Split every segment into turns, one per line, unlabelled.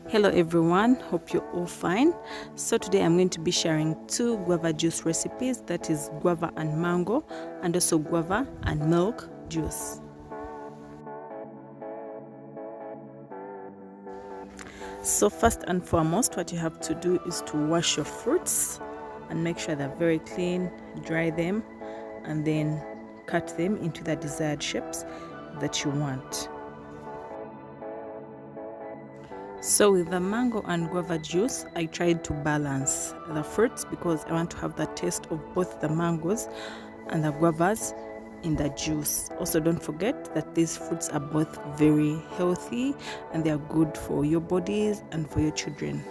Hello everyone, hope you're all fine. So today I'm going to be sharing two guava juice recipes, that is guava and mango, and also guava and milk juice. So first and foremost, what you have to do is to wash your fruits and make sure they're very clean, dry them, and then cut them into the desired shapes that you want. So with the mango and guava juice, I tried to balance the fruits because I want to have the taste of both the mangoes and the guavas in the juice. Also, don't forget that these fruits are both very healthy and they are good for your bodies and for your children.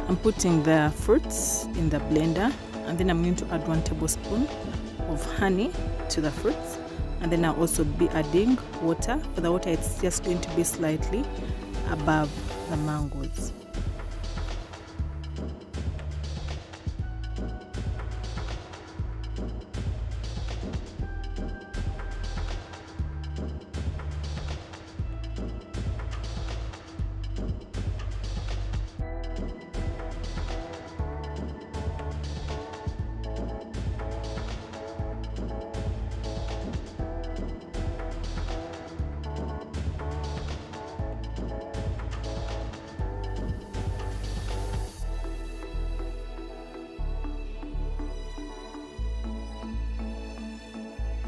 I'm putting the fruits in the blender, and then I'm going to add 1 tablespoon of honey to the fruits, and then I'll also be adding water. For the water, it's just going to be slightly above the mangoes.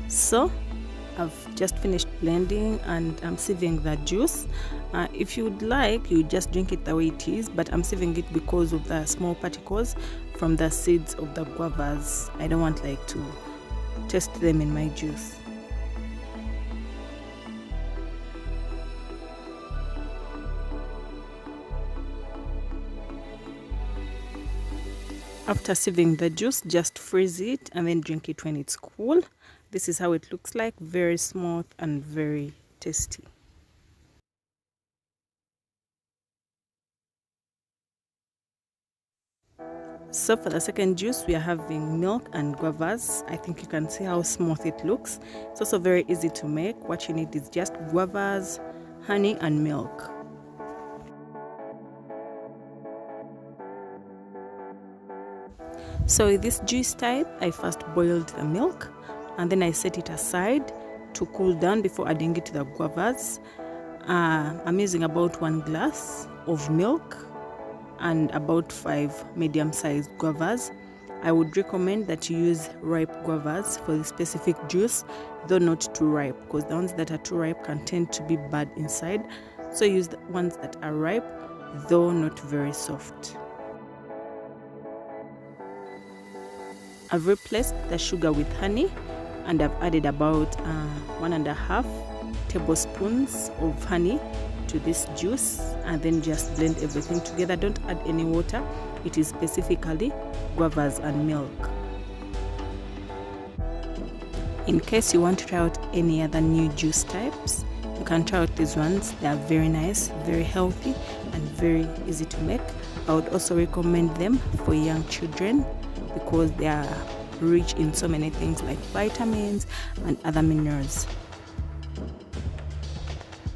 So I've just finished blending and I'm sieving the juice. If you would like, you just drink it the way it is, but I'm sieving it because of the small particles from the seeds of the guavas. I don't want to taste them in my juice. After sieving the juice, just freeze it and then drink it when it's cool. This is how it looks like, very smooth and very tasty. So for the second juice, we are having milk and guavas. I think you can see how smooth it looks. It's also very easy to make. What you need is just guavas, honey and milk. So with this juice type, I first boiled the milk and then I set it aside to cool down before adding it to the guavas. I'm using about 1 glass of milk and about 5 medium-sized guavas. I would recommend that you use ripe guavas for the specific juice, though not too ripe, because the ones that are too ripe can tend to be bad inside. So use the ones that are ripe, though not very soft. I've replaced the sugar with honey, and I've added about 1.5 tablespoons of honey to this juice, and then just blend everything together. Don't add any water. It is specifically guavas and milk. In case you want to try out any other new juice types, you can try out these ones. They are very nice, very healthy and very easy to make. I would also recommend them for young children because they are rich in so many things like vitamins and other minerals.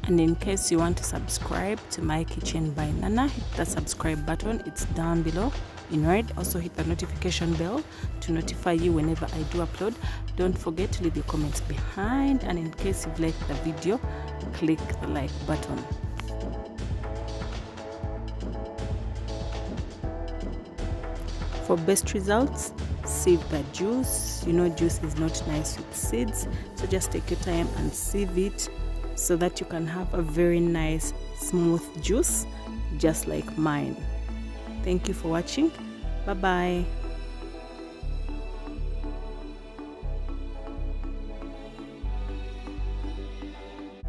And in case you want to subscribe to my kitchen by Nana, hit the subscribe button, it's down below in red. Also hit the notification bell to notify you whenever I do upload. Don't forget to leave your comments behind, and in case you've liked the video, click the like button. For best results, sieve the juice. You know juice is not nice with seeds, so just take your time and sieve it so that you can have a very nice smooth juice just like mine. Thank you for watching. Bye bye.